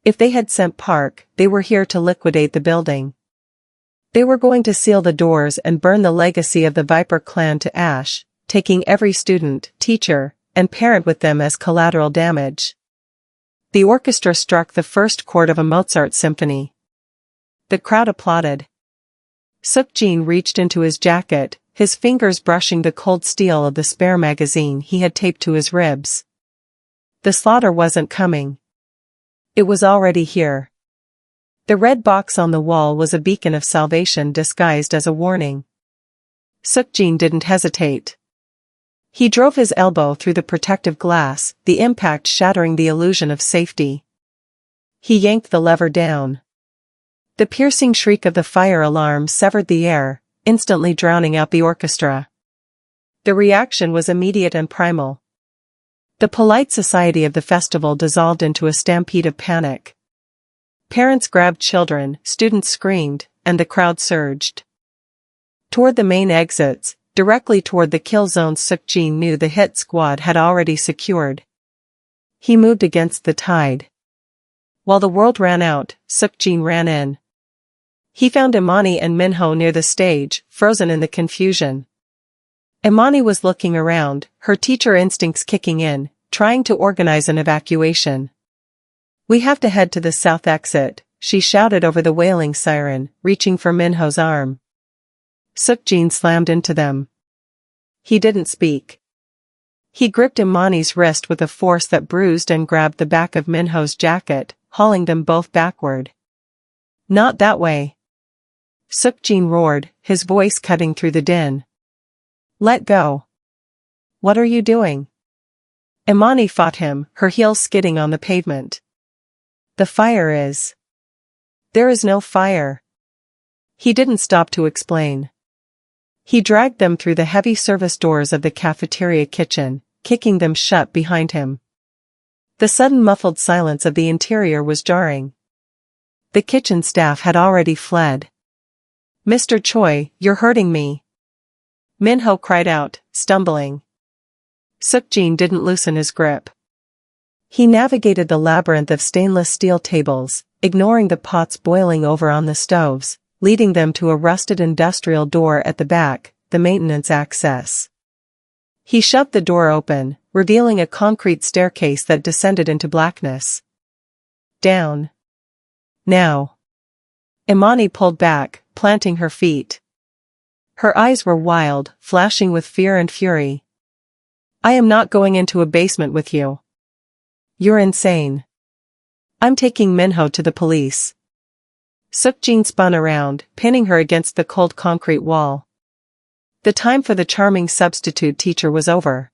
If they had sent Park, they were here to liquidate the building. They were going to seal the doors and burn the legacy of the Viper clan to ash, taking every student, teacher, and parent with them as collateral damage. The orchestra struck the first chord of a Mozart symphony. The crowd applauded. Suk-jin reached into his jacket, his fingers brushing the cold steel of the spare magazine he had taped to his ribs. The slaughter wasn't coming. It was already here. The red box on the wall was a beacon of salvation disguised as a warning. Suk-jin didn't hesitate. He drove his elbow through the protective glass, the impact shattering the illusion of safety. He yanked the lever down. The piercing shriek of the fire alarm severed the air, instantly drowning out the orchestra. The reaction was immediate and primal. The polite society of the festival dissolved into a stampede of panic. Parents grabbed children, students screamed, and the crowd surged. Toward the main exits, directly toward the kill zone Suk-jin knew the hit squad had already secured. He moved against the tide. While the world ran out, Suk-jin ran in. He found Imani and Minho near the stage, frozen in the confusion. Imani was looking around, her teacher instincts kicking in, trying to organize an evacuation. "We have to head to the south exit," she shouted over the wailing siren, reaching for Minho's arm. Suk-jin slammed into them. He didn't speak. He gripped Imani's wrist with a force that bruised and grabbed the back of Minho's jacket, hauling them both backward. "Not that way!" Suk-jin roared, his voice cutting through the din. "Let go. What are you doing?" Imani fought him, her heels skidding on the pavement. "The fire is..." "There is no fire." He didn't stop to explain. He dragged them through the heavy service doors of the cafeteria kitchen, kicking them shut behind him. The sudden muffled silence of the interior was jarring. The kitchen staff had already fled. "Mr. Choi, you're hurting me," Minho cried out, stumbling. Suk-jin didn't loosen his grip. He navigated the labyrinth of stainless steel tables, ignoring the pots boiling over on the stoves, leading them to a rusted industrial door at the back, the maintenance access. He shoved the door open, revealing a concrete staircase that descended into blackness. Down. Now. Imani pulled back, planting her feet. Her eyes were wild, flashing with fear and fury. I am not going into a basement with you. You're insane. I'm taking Minho to the police. Suk-jin spun around, pinning her against the cold concrete wall. The time for the charming substitute teacher was over.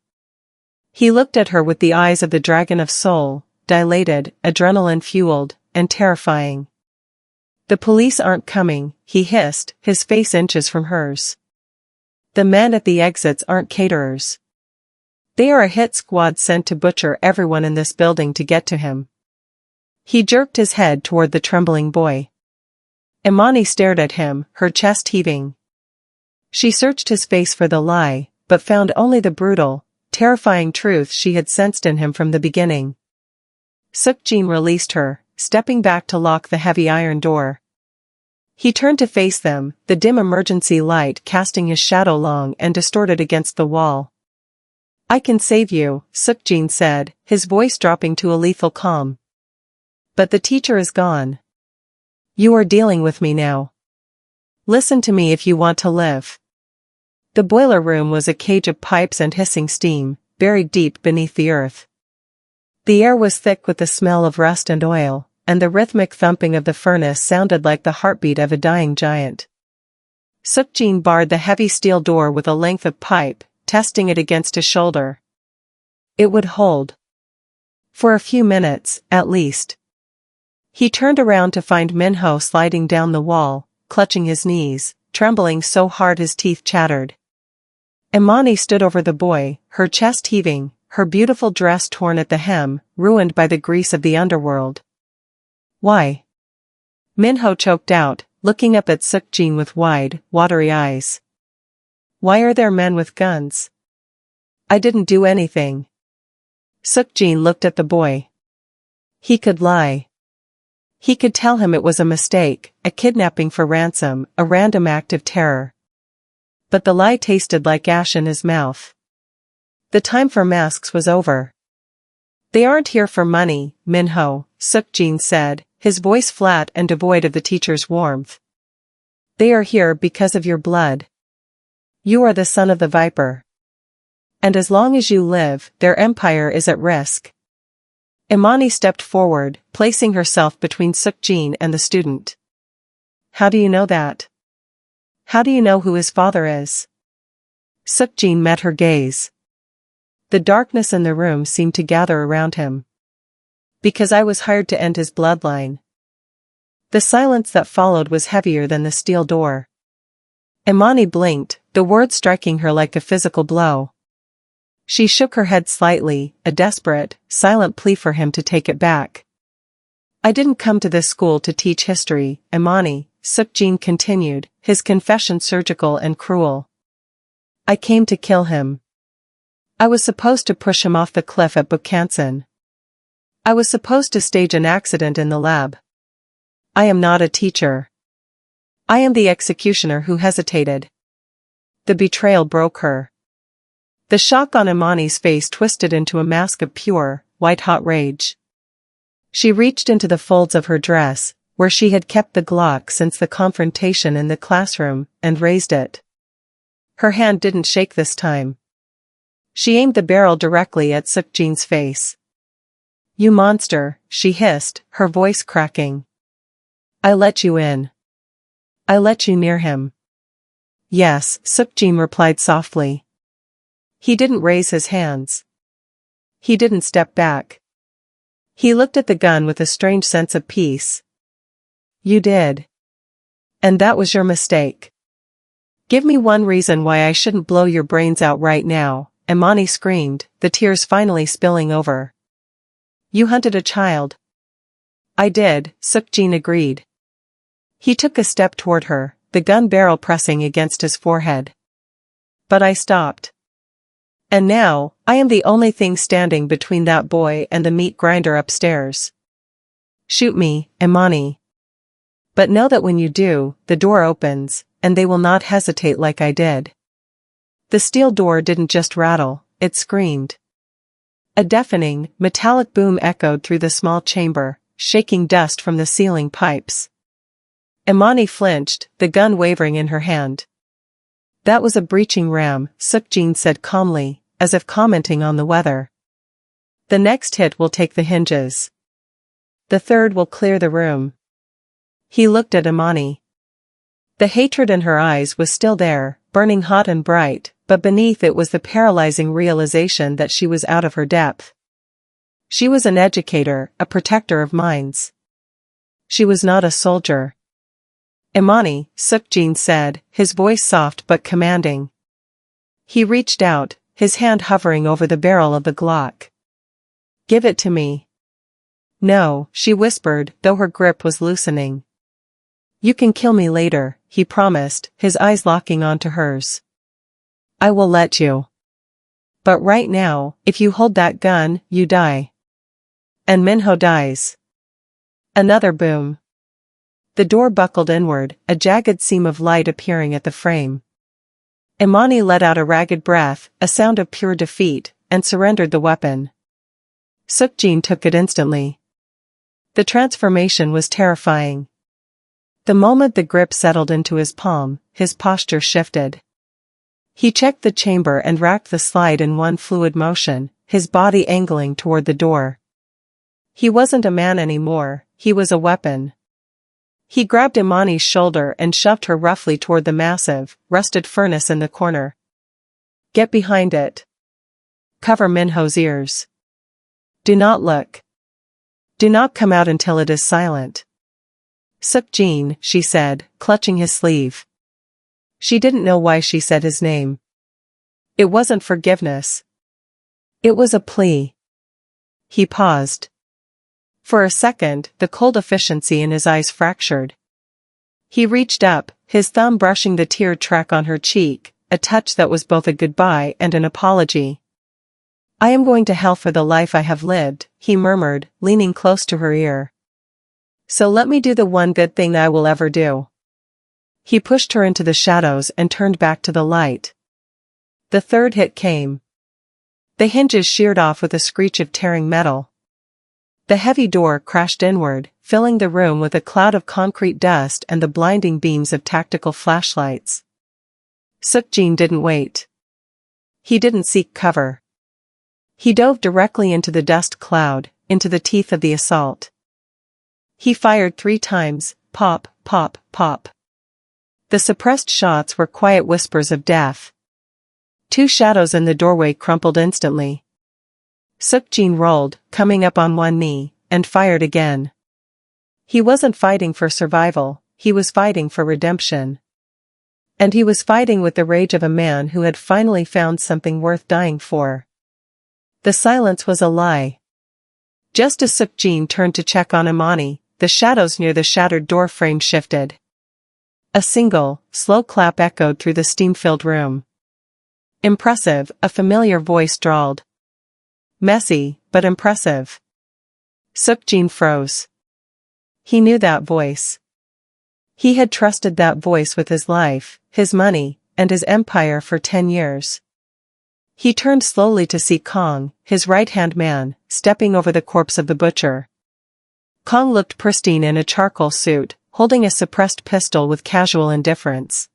He looked at her with the eyes of the dragon of Seoul, dilated, adrenaline-fueled, and terrifying. The police aren't coming, he hissed, his face inches from hers. The men at the exits aren't caterers. They are a hit squad sent to butcher everyone in this building to get to him. He jerked his head toward the trembling boy. Imani stared at him, her chest heaving. She searched his face for the lie, but found only the brutal, terrifying truth she had sensed in him from the beginning. Suk-jin released her, stepping back to lock the heavy iron door. He turned to face them, the dim emergency light casting his shadow long and distorted against the wall. I can save you, Suk-jin said, his voice dropping to a lethal calm. But the teacher is gone. You are dealing with me now. Listen to me if you want to live. The boiler room was a cage of pipes and hissing steam, buried deep beneath the earth. The air was thick with the smell of rust and oil, and the rhythmic thumping of the furnace sounded like the heartbeat of a dying giant. Suk-jin barred the heavy steel door with a length of pipe, testing it against his shoulder. It would hold. For a few minutes, at least. He turned around to find Minho sliding down the wall, clutching his knees, trembling so hard his teeth chattered. Imani stood over the boy, her chest heaving, her beautiful dress torn at the hem, ruined by the grease of the underworld. Why? Minho choked out, looking up at Suk-jin with wide, watery eyes. Why are there men with guns? I didn't do anything. Suk-jin looked at the boy. He could lie. He could tell him it was a mistake, a kidnapping for ransom, a random act of terror. But the lie tasted like ash in his mouth. The time for masks was over. They aren't here for money, Minho, Suk-jin said, his voice flat and devoid of the teacher's warmth. They are here because of your blood. You are the son of the Viper. And as long as you live, their empire is at risk. Imani stepped forward, placing herself between Suk-jin and the student. How do you know that? How do you know who his father is? Suk-jin met her gaze. The darkness in the room seemed to gather around him. Because I was hired to end his bloodline. The silence that followed was heavier than the steel door. Imani blinked, the words striking her like a physical blow. She shook her head slightly, a desperate, silent plea for him to take it back. I didn't come to this school to teach history, Imani, Suk-jin continued, his confession surgical and cruel. I came to kill him. I was supposed to push him off the cliff at Bukhansan. I was supposed to stage an accident in the lab. I am not a teacher. I am the executioner who hesitated. The betrayal broke her. The shock on Imani's face twisted into a mask of pure, white-hot rage. She reached into the folds of her dress, where she had kept the Glock since the confrontation in the classroom, and raised it. Her hand didn't shake this time. She aimed the barrel directly at Suk-jin's face. You monster, she hissed, her voice cracking. I let you in. I let you near him. Yes, Suk-jin replied softly. He didn't raise his hands. He didn't step back. He looked at the gun with a strange sense of peace. You did. And that was your mistake. Give me one reason why I shouldn't blow your brains out right now, Imani screamed, the tears finally spilling over. You hunted a child. I did, Suk-jin agreed. He took a step toward her, the gun barrel pressing against his forehead. But I stopped. And now, I am the only thing standing between that boy and the meat grinder upstairs. Shoot me, Imani. But know that when you do, the door opens, and they will not hesitate like I did. The steel door didn't just rattle, it screamed. A deafening, metallic boom echoed through the small chamber, shaking dust from the ceiling pipes. Imani flinched, the gun wavering in her hand. That was a breaching ram, Sukjin said calmly, as if commenting on the weather. The next hit will take the hinges. The third will clear the room. He looked at Imani. The hatred in her eyes was still there, burning hot and bright, but beneath it was the paralyzing realization that she was out of her depth. She was an educator, a protector of minds. She was not a soldier. Imani, Sukjin said, his voice soft but commanding. He reached out, his hand hovering over the barrel of the Glock. Give it to me. No, she whispered, though her grip was loosening. You can kill me later, he promised, his eyes locking onto hers. I will let you. But right now, if you hold that gun, you die. And Minho dies. Another boom. The door buckled inward, a jagged seam of light appearing at the frame. Imani let out a ragged breath, a sound of pure defeat, and surrendered the weapon. Sukjin took it instantly. The transformation was terrifying. The moment the grip settled into his palm, his posture shifted. He checked the chamber and racked the slide in one fluid motion, his body angling toward the door. He wasn't a man anymore, he was a weapon. He grabbed Imani's shoulder and shoved her roughly toward the massive, rusted furnace in the corner. Get behind it. Cover Minho's ears. Do not look. Do not come out until it is silent. Sukjin, she said, clutching his sleeve. She didn't know why she said his name. It wasn't forgiveness. It was a plea. He paused. For a second, the cold efficiency in his eyes fractured. He reached up, his thumb brushing the tear track on her cheek, a touch that was both a goodbye and an apology. I am going to hell for the life I have lived, he murmured, leaning close to her ear. So let me do the one good thing I will ever do. He pushed her into the shadows and turned back to the light. The third hit came. The hinges sheared off with a screech of tearing metal. The heavy door crashed inward, filling the room with a cloud of concrete dust and the blinding beams of tactical flashlights. Sukjin didn't wait. He didn't seek cover. He dove directly into the dust cloud, into the teeth of the assault. He fired 3 times, pop, pop, pop. The suppressed shots were quiet whispers of death. 2 shadows in the doorway crumpled instantly. Sukjin rolled, coming up on one knee, and fired again. He wasn't fighting for survival, he was fighting for redemption. And he was fighting with the rage of a man who had finally found something worth dying for. The silence was a lie. Just as Sukjin turned to check on Imani, the shadows near the shattered door frame shifted. A single, slow clap echoed through the steam-filled room. Impressive, a familiar voice drawled. Messy, but impressive. Sukjin froze. He knew that voice. He had trusted that voice with his life, his money, and his empire for 10 years. He turned slowly to see Kong, his right-hand man, stepping over the corpse of the butcher. Kong looked pristine in a charcoal suit, holding a suppressed pistol with casual indifference.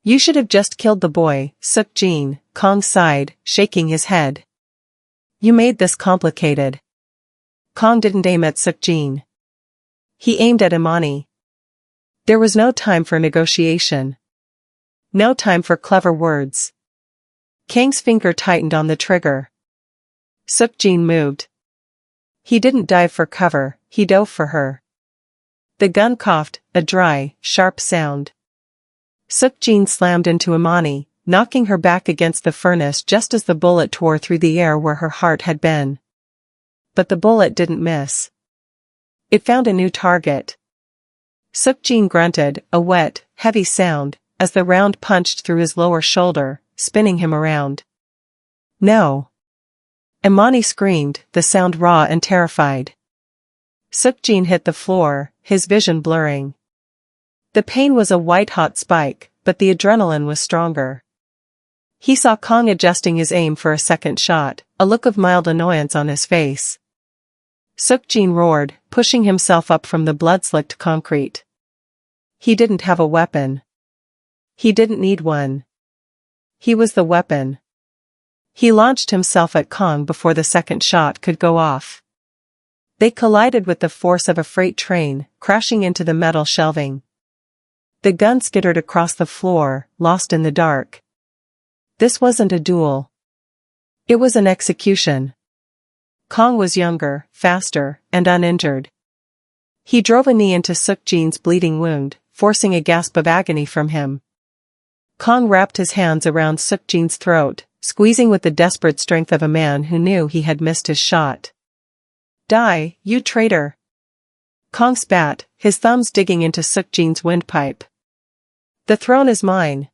You should have just killed the boy, Sukjin, Kong sighed, shaking his head. You made this complicated. Kong didn't aim at Sukjin. He aimed at Imani. There was no time for negotiation. No time for clever words. Kang's finger tightened on the trigger. Sukjin moved. He didn't dive for cover, he dove for her. The gun coughed, a dry, sharp sound. Sukjin slammed into Imani, knocking her back against the furnace just as the bullet tore through the air where her heart had been. But the bullet didn't miss. It found a new target. Sukjin grunted, a wet, heavy sound, as the round punched through his lower shoulder, spinning him around. No. Imani screamed, the sound raw and terrified. Sukjin hit the floor, his vision blurring. The pain was a white-hot spike, but the adrenaline was stronger. He saw Kong adjusting his aim for a second shot, a look of mild annoyance on his face. Suk-jin roared, pushing himself up from the blood-slicked concrete. He didn't have a weapon. He didn't need one. He was the weapon. He launched himself at Kong before the second shot could go off. They collided with the force of a freight train, crashing into the metal shelving. The gun skittered across the floor, lost in the dark. This wasn't a duel. It was an execution. Kong was younger, faster, and uninjured. He drove a knee into Suk-jin's bleeding wound, forcing a gasp of agony from him. Kong wrapped his hands around Suk-jin's throat, squeezing with the desperate strength of a man who knew he had missed his shot. Die, you traitor! Kong spat, his thumbs digging into Suk-jin's windpipe. The throne is mine.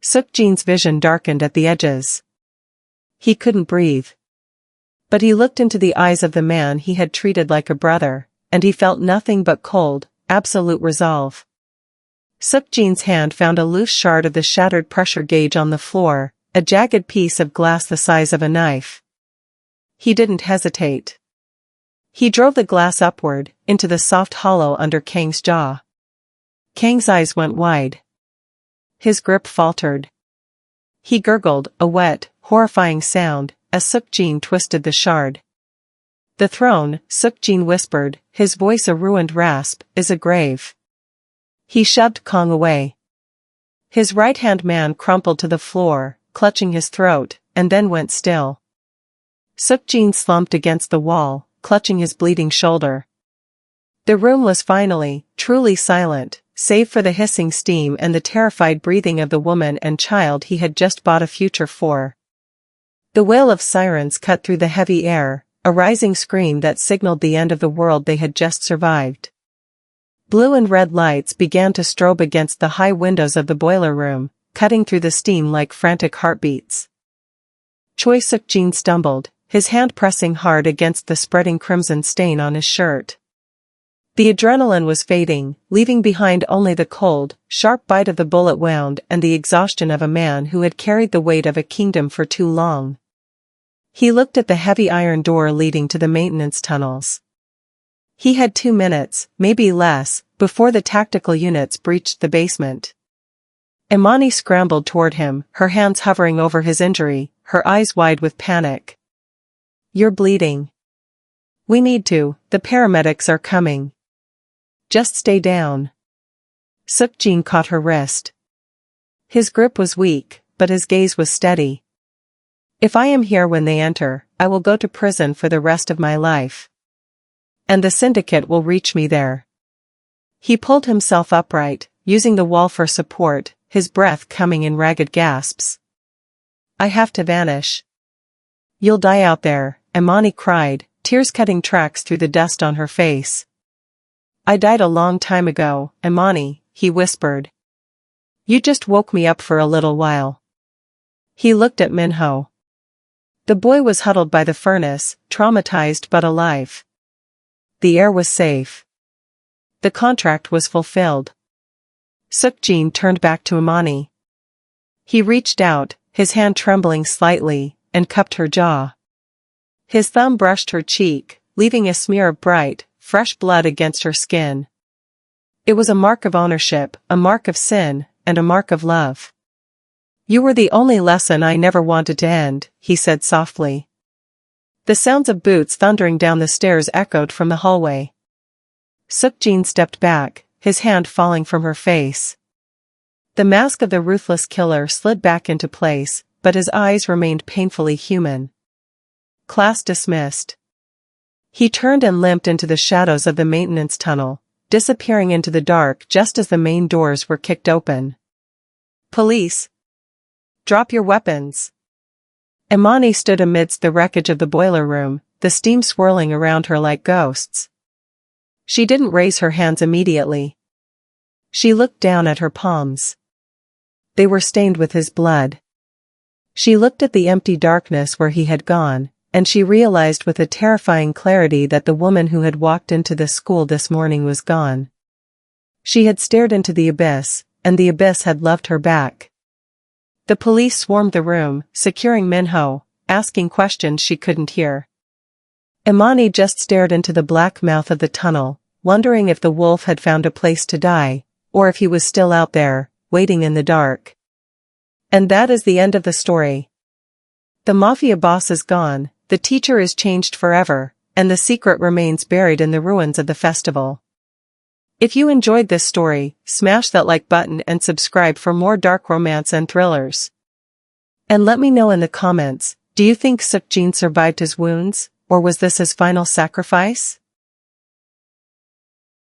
Suk-jin's vision darkened at the edges. He couldn't breathe. But he looked into the eyes of the man he had treated like a brother, and he felt nothing but cold, absolute resolve. Suk-jin's hand found a loose shard of the shattered pressure gauge on the floor, a jagged piece of glass the size of a knife. He didn't hesitate. He drove the glass upward, into the soft hollow under Kang's jaw. Kang's eyes went wide. His grip faltered. He gurgled, a wet, horrifying sound, as Suk-jin twisted the shard. The throne, Suk-jin whispered, his voice a ruined rasp, is a grave. He shoved Kong away. His right-hand man crumpled to the floor, clutching his throat, and then went still. Suk-jin slumped against the wall, clutching his bleeding shoulder. The room was finally, truly silent, save for the hissing steam and the terrified breathing of the woman and child he had just bought a future for. The wail of sirens cut through the heavy air, a rising scream that signaled the end of the world they had just survived. Blue and red lights began to strobe against the high windows of the boiler room, cutting through the steam like frantic heartbeats. Choi Suk-jin stumbled, his hand pressing hard against the spreading crimson stain on his shirt. The adrenaline was fading, leaving behind only the cold, sharp bite of the bullet wound and the exhaustion of a man who had carried the weight of a kingdom for too long. He looked at the heavy iron door leading to the maintenance tunnels. He had 2 minutes, maybe less, before the tactical units breached the basement. Imani scrambled toward him, her hands hovering over his injury, her eyes wide with panic. You're bleeding. We need to, the paramedics are coming. Just stay down. Suk-jin caught her wrist. His grip was weak, but his gaze was steady. If I am here when they enter, I will go to prison for the rest of my life. And the syndicate will reach me there. He pulled himself upright, using the wall for support, his breath coming in ragged gasps. I have to vanish. You'll die out there, Imani cried, tears cutting tracks through the dust on her face. I died a long time ago, Imani, he whispered. You just woke me up for a little while. He looked at Minho. The boy was huddled by the furnace, traumatized but alive. The air was safe. The contract was fulfilled. Suk-jin turned back to Imani. He reached out, his hand trembling slightly, and cupped her jaw. His thumb brushed her cheek, leaving a smear of bright, fresh blood against her skin. It was a mark of ownership, a mark of sin, and a mark of love. You were the only lesson I never wanted to end, he said softly. The sounds of boots thundering down the stairs echoed from the hallway. Suk-jin stepped back, his hand falling from her face. The mask of the ruthless killer slid back into place, but his eyes remained painfully human. Class dismissed. He turned and limped into the shadows of the maintenance tunnel, disappearing into the dark just as the main doors were kicked open. Police! Drop your weapons! Imani stood amidst the wreckage of the boiler room, the steam swirling around her like ghosts. She didn't raise her hands immediately. She looked down at her palms. They were stained with his blood. She looked at the empty darkness where he had gone, and she realized with a terrifying clarity that the woman who had walked into the school this morning was gone. She had stared into the abyss, and the abyss had loved her back. The police swarmed the room, securing Minho, asking questions she couldn't hear. Imani just stared into the black mouth of the tunnel, wondering if the wolf had found a place to die, or if he was still out there, waiting in the dark. And that is the end of the story. The Mafia boss is gone, the teacher is changed forever, and the secret remains buried in the ruins of the festival. If you enjoyed this story, smash that like button and subscribe for more dark romance and thrillers. And let me know in the comments, do you think Seokjin survived his wounds, or was this his final sacrifice?